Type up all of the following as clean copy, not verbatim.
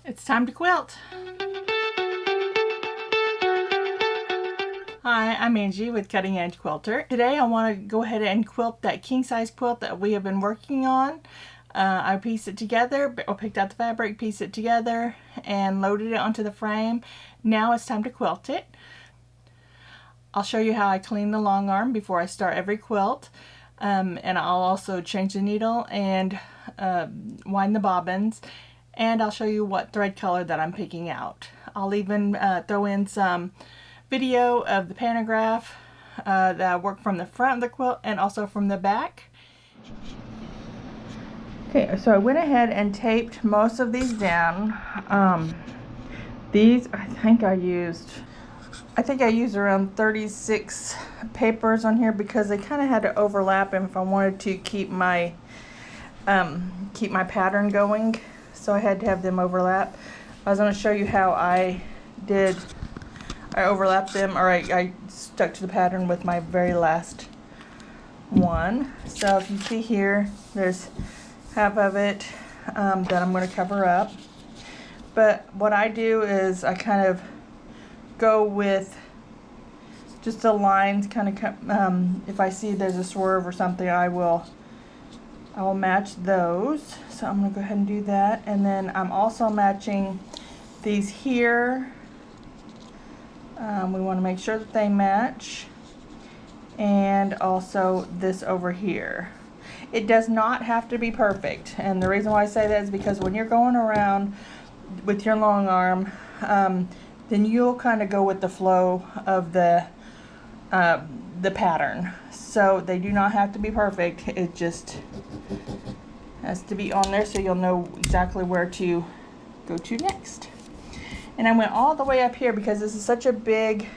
It's time to quilt. Hi, I'm Angie with Cutting Edge Quilter. Today I want to go ahead and quilt that king size quilt that we have been working on. I pieced it together, or picked out the fabric, pieced it together, and loaded it onto the frame. Now it's time to quilt it. I'll show you how I clean the long arm before I start every quilt. And I'll also change the needle and wind the bobbins. And I'll show you what thread color that I'm picking out. I'll even throw in some video of the pantograph that I work from the front of the quilt and also from the back. Okay, so I went ahead and taped most of these down. These I think I used around 36 papers on here because they kind of had to overlap them if I wanted to keep my pattern going. So I had to have them overlap. I was going to show you how I overlapped them, or I stuck to the pattern with my very last one. So if you see here, there's half of it that I'm going to cover up. But what I do is I kind of go with just the lines, kind of if I see there's a swerve or something, I will match those. So I'm going to go ahead and do that. And then I'm also matching these here. We want to make sure that they match. And also this over here. It does not have to be perfect. And the reason why I say that is because when you're going around with your long arm, then you'll kind of go with the flow of the pattern. So they do not have to be perfect. It just has to be on there so you'll know exactly where to go to next. And I went all the way up here because this is such a big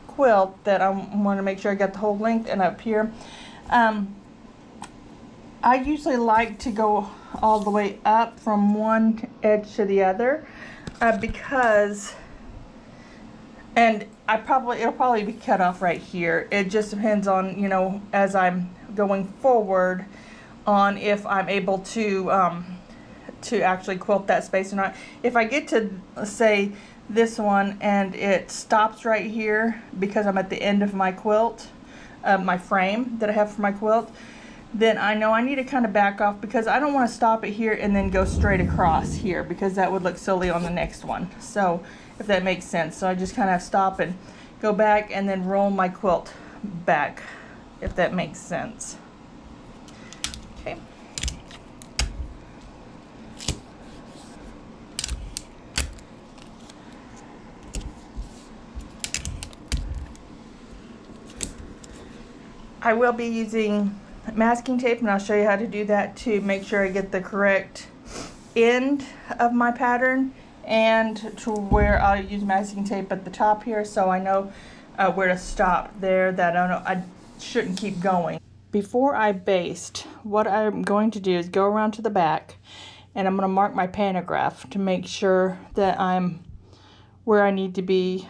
quilt that I want to make sure I got the whole length. And up here, I usually like to go all the way up from one edge to the other because, and it'll probably be cut off right here. It just depends on, you know, as I'm going forward on if I'm able to actually quilt that space or not. If I get to, say, this one and it stops right here because I'm at the end of my quilt, my frame that I have for my quilt, then I know I need to kind of back off because I don't want to stop it here and then go straight across here because that would look silly on the next one. So if that makes sense. So I just kind of stop and go back and then roll my quilt back, if that makes sense. Okay. I will be using masking tape, and I'll show you how to do that to make sure I get the correct end of my pattern, and to where I'll use masking tape at the top here so I know where to stop there, that I shouldn't keep going. Before I baste, what I'm going to do is go around to the back and I'm going to mark my pantograph to make sure that I'm where I need to be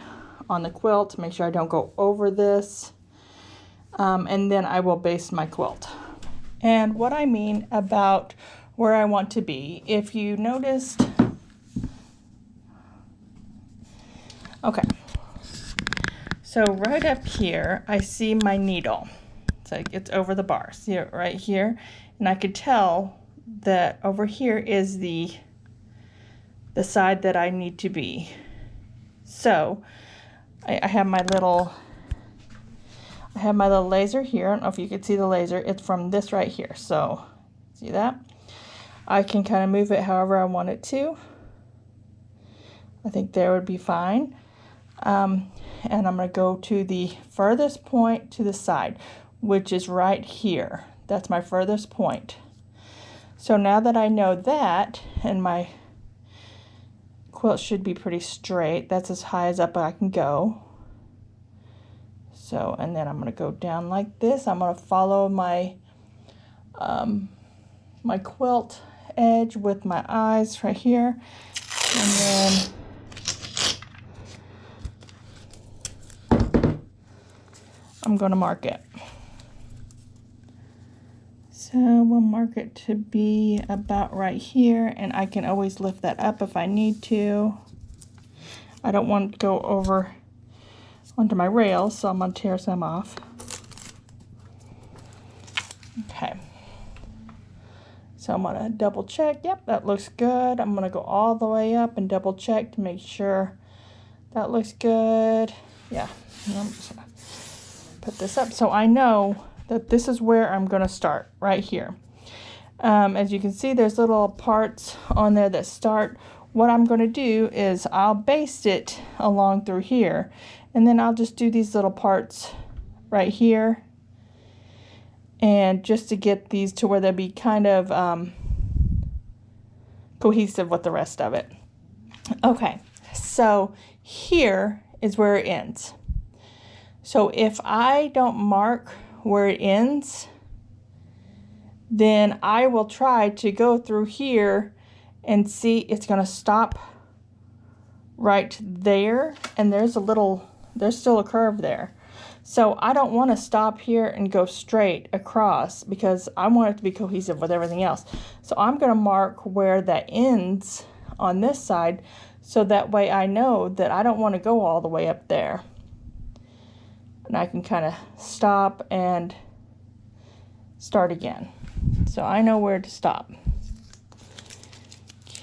on the quilt, to make sure I don't go over this. And then I will baste my quilt. And what I mean about where I want to be, if you noticed, okay, so right up here I see my needle, so it's over the bar, see it right here, and I could tell that over here is the side that I need to be. So I have my little laser here. I don't know if you can see the laser. It's from this right here. So, see that? I can kind of move it however I want it to. I think there would be fine. And I'm going to go to the furthest point to the side, which is right here. That's my furthest point. So now that I know that, and my quilt should be pretty straight, that's as high as up I can go. So, and then I'm going to go down like this. I'm going to follow my my quilt edge with my eyes right here, and then I'm going to mark it. So So we'll mark it to be about right here, and I can always lift that up if I need to. I don't want to go over onto my rails, so I'm going to tear some off. Okay. So I'm going to double check. Yep, that looks good. I'm going to go all the way up and double check to make sure that looks good. Yeah, I'm just going to put this up so I know that this is where I'm going to start, right here. As you can see, there's little parts on there that start. What I'm going to do is I'll baste it along through here, and then I'll just do these little parts right here, and just to get these to where they'll be kind of cohesive with the rest of it. Okay, so here is where it ends. So if I don't mark where it ends, then I will try to go through here and see it's going to stop right there, and there's still a curve there. So I don't want to stop here and go straight across because I want it to be cohesive with everything else. So I'm going to mark where that ends on this side, so that way I know that I don't want to go all the way up there. And I can kind of stop and start again. So I know where to stop.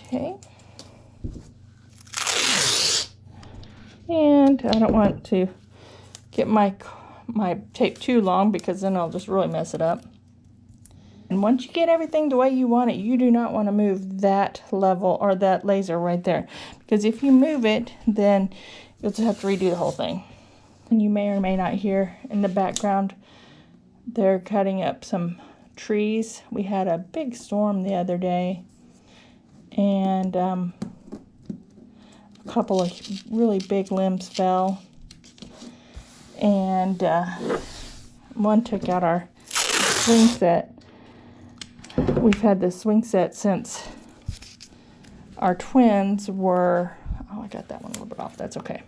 Okay. And I don't want to get my tape too long because then I'll just really mess it up. And once you get everything the way you want it, you do not want to move that level or that laser right there, because if you move it, then you'll just have to redo the whole thing. And you may or may not hear in the background, they're cutting up some trees. We had a big storm the other day, and a couple of really big limbs fell, and one took out our swing set. We've had this swing set since our twins were, oh, I got that one a little bit off, that's okay.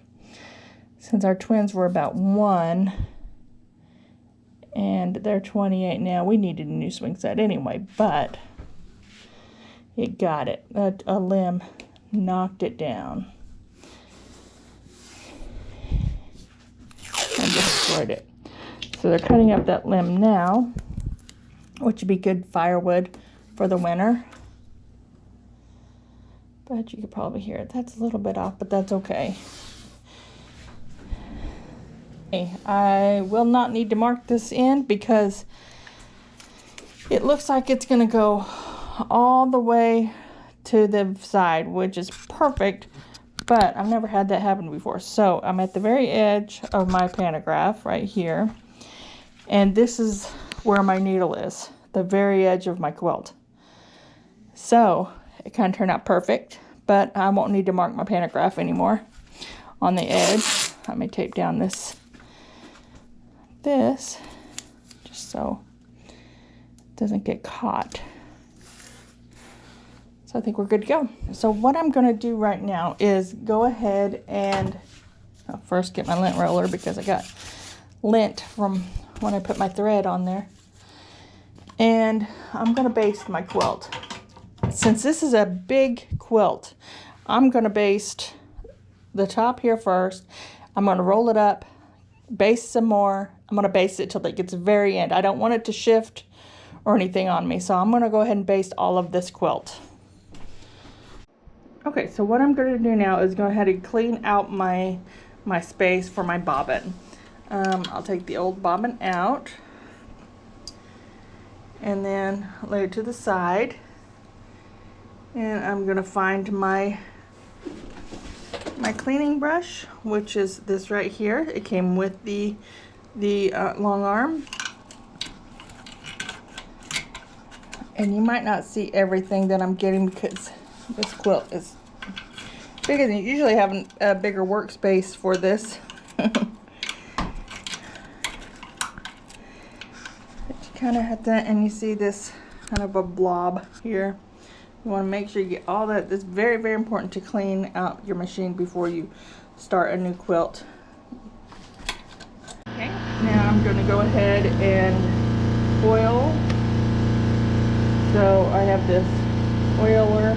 Since our twins were about 1, and they're 28 now. We needed a new swing set anyway, but it got it. A limb knocked it down and destroyed it. So they're cutting up that limb now, which would be good firewood for the winter. But you could probably hear it. That's a little bit off, but that's okay. I will not need to mark this in because it looks like it's going to go all the way to the side, which is perfect, but I've never had that happen before. So I'm at the very edge of my pantograph right here, and this is where my needle is, the very edge of my quilt. So it kind of turned out perfect, but I won't need to mark my pantograph anymore on the edge. Let me tape down this just so it doesn't get caught. So I think we're good to go. So what I'm going to do right now is go ahead and I'll first get my lint roller because I got lint from when I put my thread on there. And I'm going to baste my quilt. Since this is a big quilt, I'm going to baste the top here first. I'm going to roll it up, baste some more. I'm going to baste it till it gets to the very end. I don't want it to shift or anything on me, so I'm going to go ahead and baste all of this quilt. Okay, so what I'm going to do now is go ahead and clean out my space for my bobbin. I'll take the old bobbin out and then lay it to the side, and I'm going to find my cleaning brush, which is this right here. It came with the Longarm, and you might not see everything that I'm getting because this quilt is bigger than you usually have a bigger workspace for this. But you kind of have that, and you see this kind of a blob here. You want to make sure you get all that. It's very, very important to clean out your machine before you start a new quilt. Okay, now I'm going to go ahead and foil So I have this oiler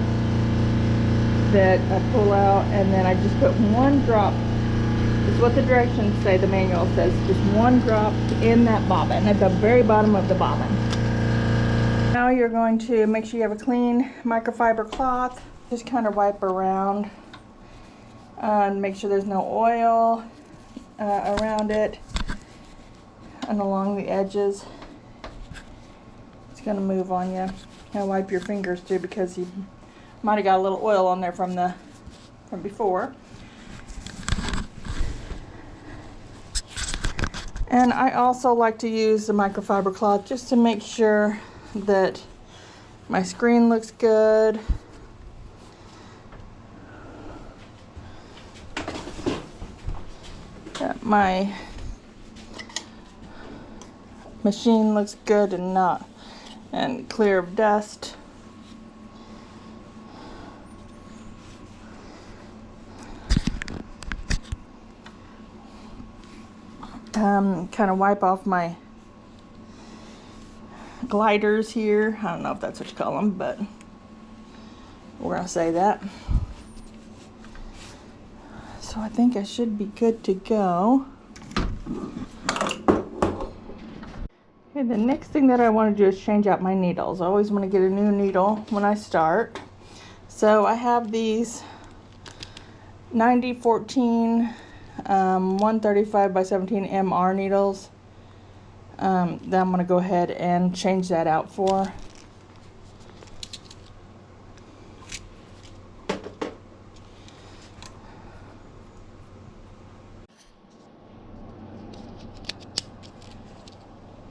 that I pull out, and then I just put 1 drop. This is what the directions say, the manual says, just 1 drop in that bobbin, at the very bottom of the bobbin. Now you're going to make sure you have a clean microfiber cloth. Just kind of wipe around and make sure there's no oil around it and along the edges. It's going to move on you. And wipe your fingers too, because you might have got a little oil on there from before. And I also like to use the microfiber cloth just to make sure that my screen looks good. That my machine looks good and clear of dust. Kind of wipe off my gliders here. I don't know if that's what you call them, but we're gonna say that. So I think I should be good to go. Okay, the next thing that I want to do is change out my needles. I always want to get a new needle when I start. So I have these 9014 135 by 17 MR needles that I'm going to go ahead and change that out for.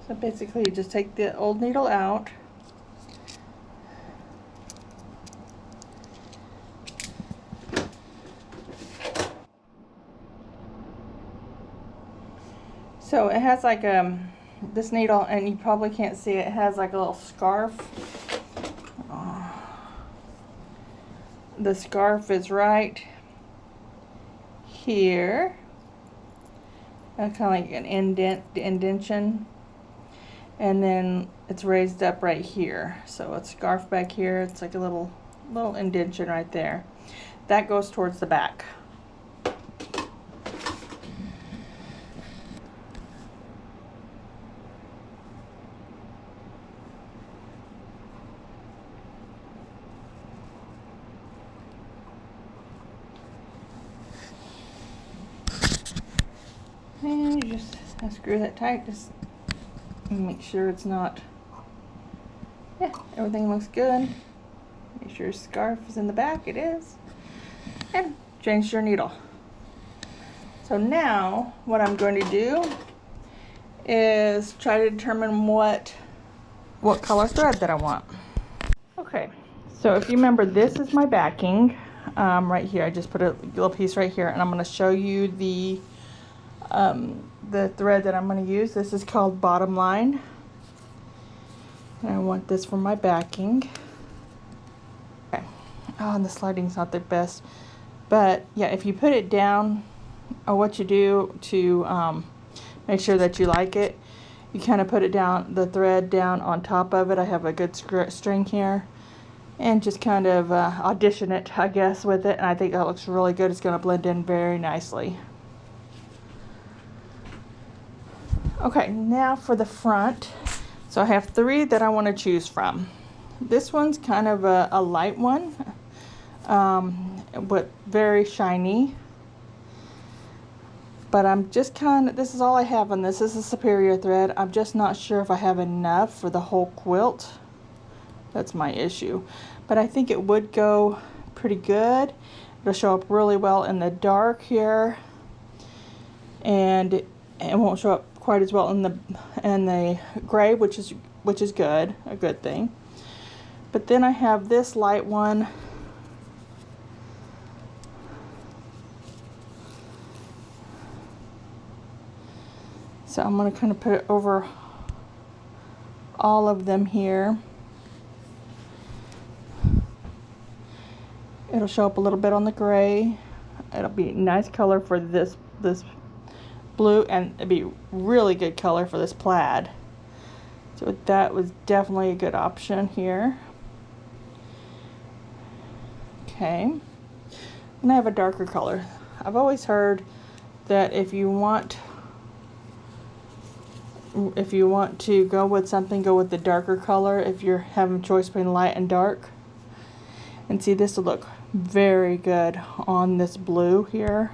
So basically you just take the old needle out. So it has like this needle, and you probably can't see it, it has like a little scarf. The scarf is right here. Kind of like an indentation. And then it's raised up right here. So it's scarf back here. It's like a little indentation right there. That goes towards the back. And you just screw that tight, just make sure it's not, yeah, everything looks good. Make sure your scarf is in the back, it is. And change your needle. So now what I'm going to do is try to determine what color thread that I want. Okay, so if you remember, this is my backing right here. I just put a little piece right here, and I'm going to show you the thread that I'm going to use. This is called bottom line, and I want this for my backing. Okay. Oh, and the sliding's not the best, but yeah, if you put it down, or what you do to make sure that you like it, you kind of put it down, the thread down on top of it. I have a good string here, and just kind of audition it, I guess, with it, and I think that looks really good. It's going to blend in very nicely. Okay, now for the front. So I have 3 that I want to choose from. This one's kind of a light one, but very shiny. But I'm just kind of, this is all I have on this. This is a superior thread. I'm just not sure if I have enough for the whole quilt. That's my issue. But I think it would go pretty good. It'll show up really well in the dark here, and it won't show up quite as well in the gray, which is good, a good thing. But then I have this light one. So I'm going to kind of put it over all of them here. It'll show up a little bit on the gray. It'll be a nice color for this blue, and it'd be really good color for this plaid. So that was definitely a good option here. Okay, and I have a darker color. I've always heard that if you want to go with something, go with the darker color if you're having a choice between light and dark. And see, this will look very good on this blue here.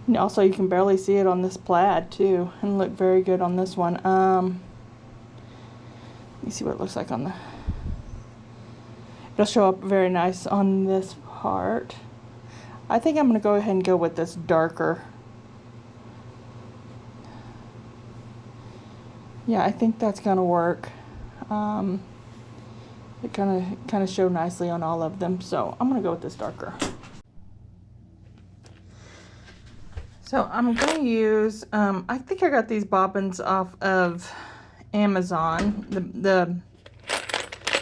And also you can barely see it on this plaid too, and look very good on this one. Let me see what it looks like on the, it'll show up very nice on this part. I think I'm going to go ahead and go with this darker. Yeah, I think that's going to work. It kind of showed nicely on all of them, so I'm going to go with this darker. So I'm going to use, I think I got these bobbins off of Amazon.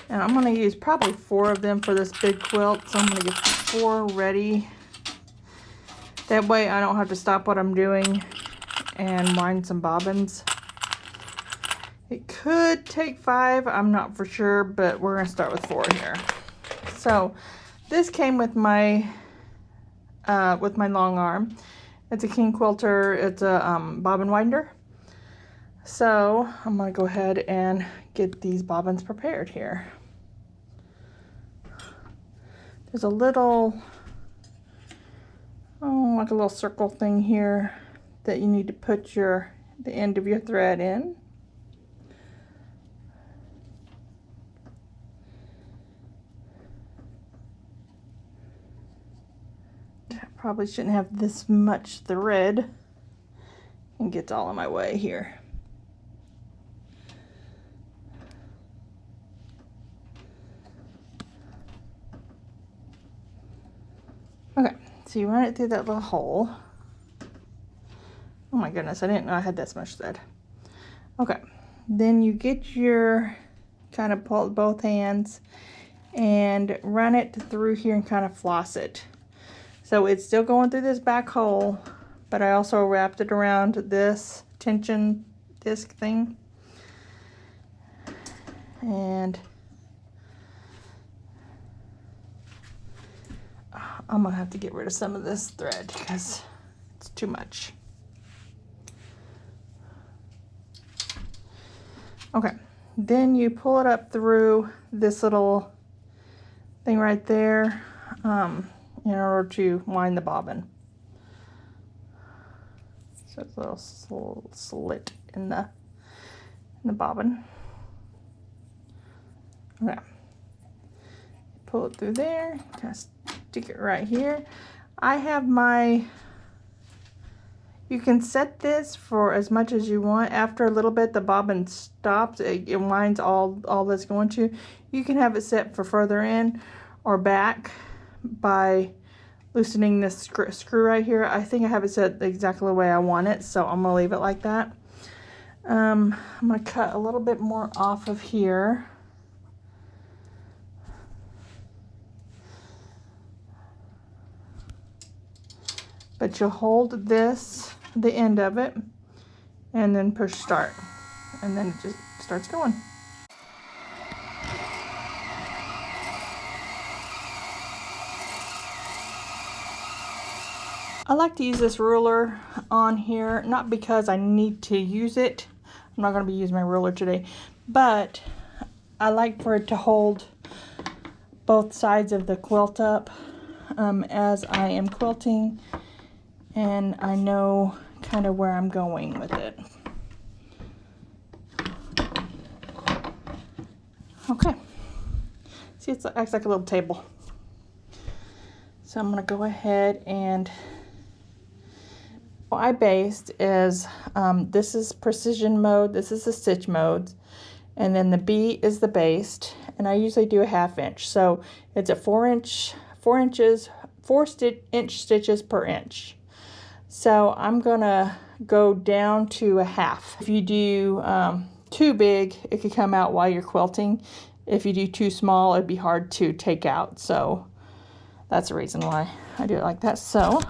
And I'm going to use probably 4 of them for this big quilt, so I'm going to get 4 ready. That way I don't have to stop what I'm doing and wind some bobbins. It could take 5, I'm not for sure, but we're going to start with 4 here. So this came with my Longarm. It's a King Quilter, it's a bobbin winder. So I'm going to go ahead and get these bobbins prepared here. There's a little, like a little circle thing here that you need to put the end of your thread in. Probably shouldn't have this much thread, and gets all in my way here. Okay, so you run it through that little hole. Oh my goodness, I didn't know I had this much thread. Okay, then you get your, kind of pull both hands and run it through here and kind of floss it. So it's still going through this back hole, but I also wrapped it around this tension disc thing. And I'm gonna have to get rid of some of this thread because it's too much. Okay, then you pull it up through this little thing right there. In order to wind the bobbin. So it's a little slit in the bobbin. Okay. Pull it through there, kind of stick it right here. I have my, you can set this for as much as you want. After a little bit the bobbin stops, it winds all that's going to. You can have it set for further in or back by loosening this screw right here. I think I have it set exactly the way I want it, so I'm gonna leave it like that. I'm gonna cut a little bit more off of here. But you'll hold this, the end of it, and then push start, and then it just starts going. I like to use this ruler on here, not because I need to use it. I'm not going to be using my ruler today, but I like for it to hold both sides of the quilt up as I am quilting, and I know kind of where I'm going with it. Okay, see, it acts like a little table. So I'm going to go ahead and what I based is, this is precision mode, this is the stitch mode, and then the B is the based, and I usually do a 1/2 inch. So it's a 4 inch stitches per inch. So I'm gonna go down to a 1/2. If you do too big, it could come out while you're quilting. If you do too small, it'd be hard to take out. So that's the reason why I do it like that. So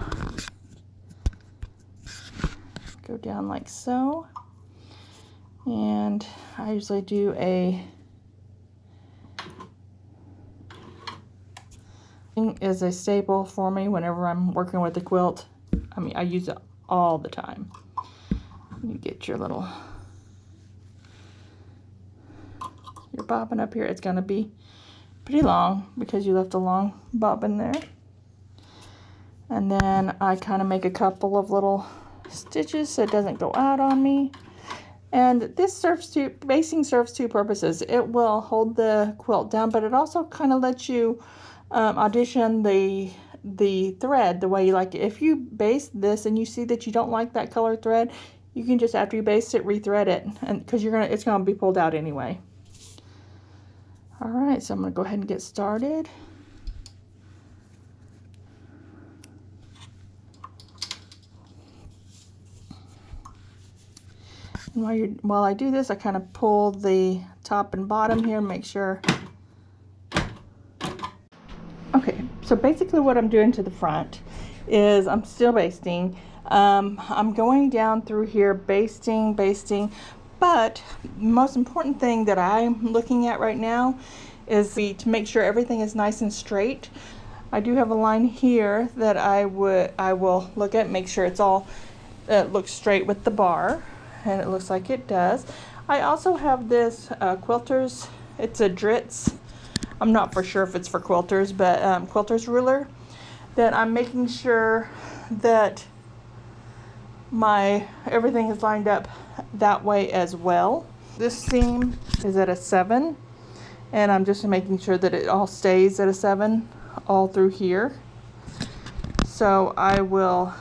go down like so. And I usually do is a staple for me whenever I'm working with a quilt. I mean, I use it all the time. You get your bobbin up here. It's gonna be pretty long because you left a long bobbin there. And then I kind of make a couple of little stitches so it doesn't go out on me. And this basting serves two purposes. It will hold the quilt down, but it also kind of lets you audition the thread the way you like it. If you baste this and you see that you don't like that color thread, you can just, after you baste it, rethread it, and because it's gonna be pulled out anyway. All right, so I'm gonna go ahead and get started. And while I do this, I kind of pull the top and bottom here, make sure. Okay, so basically what I'm doing to the front is I'm still basting. I'm going down through here, basting, but the most important thing that I'm looking at right now is to make sure everything is nice and straight. I do have a line here that I will look at, make sure it's all looks straight with the bar. And it looks like it does. I also have this quilters, it's a Dritz, I'm not for sure if it's for quilters, but quilters ruler, that I'm making sure that everything is lined up that way as well. This seam is at a 7, and I'm just making sure that it all stays at a 7 all through here. So I will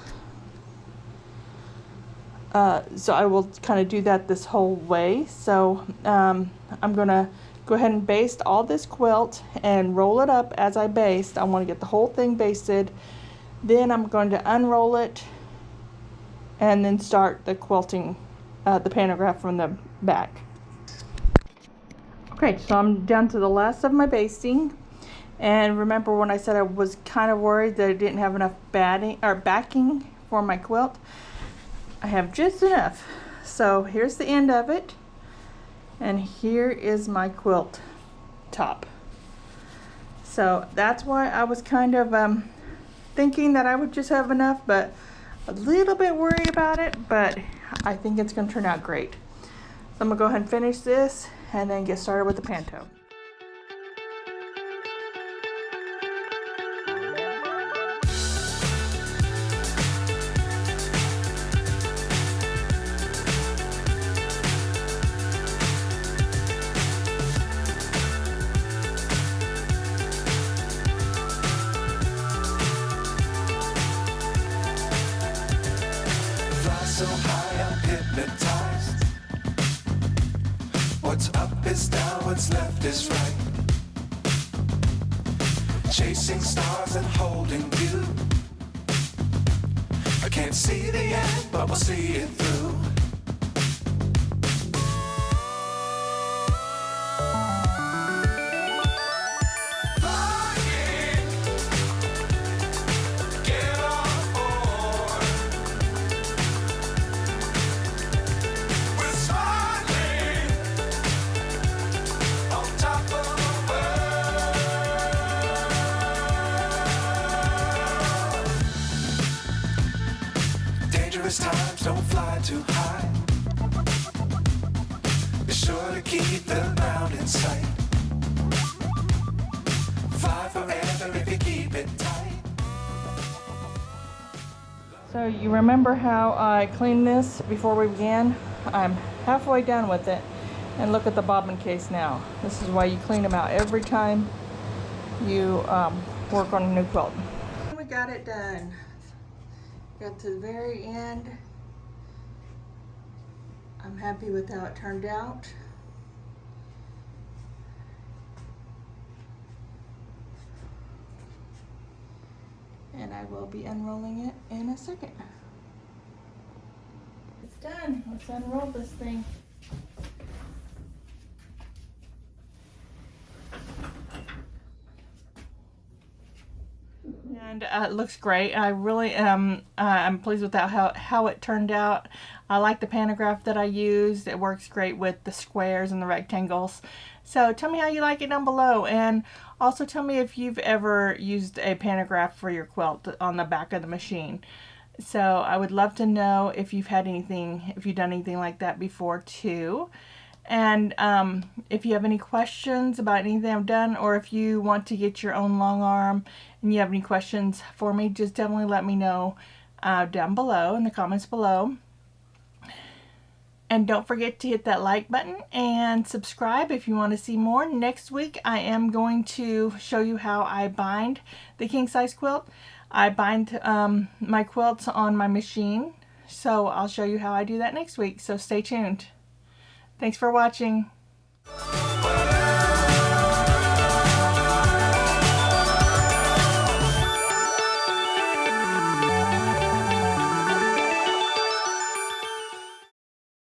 kind of do that this whole way. So I'm gonna go ahead and baste all this quilt and roll it up as I baste. I want to get the whole thing basted. Then I'm going to unroll it and then start the quilting, the pantograph from the back. Okay, so I'm down to the last of my basting. And remember when I said I was kind of worried that I didn't have enough backing for my quilt? I have just enough. So here's the end of it, and here is my quilt top. So that's why I was kind of thinking that I would just have enough, but a little bit worried about it, but I think it's going to turn out great. So I'm going to go ahead and finish this and then get started with the panto. So high, I'm hypnotized. What's up is down, what's left is right. Chasing stars and holding you. I can't see the end, but we'll see it through. Times don't fly too high. Be sure to keep the ground in sight. Fly forever if you keep it tight. So you remember how I cleaned this before we began? I'm halfway done with it, and look at the bobbin case now. This is why you clean them out every time you work on a new quilt. We got it done. Got to the very end. I'm happy with how it turned out. And I will be unrolling it in a second. It's done. Let's unroll this thing. And and it looks great. I really am. I'm pleased with that, how it turned out. I like the pantograph that I used. It works great with the squares and the rectangles. So tell me how you like it down below, and also tell me if you've ever used a pantograph for your quilt on the back of the machine. So I would love to know if you've done anything like that before too. And if you have any questions about anything I've done, or if you want to get your own long arm and you have any questions for me, just definitely let me know down below in the comments below. And don't forget to hit that like button and subscribe if you want to see more. Next week I am going to show you how I bind the king size quilt. I bind my quilts on my machine, so I'll show you how I do that next week. So stay tuned. Thanks for watching.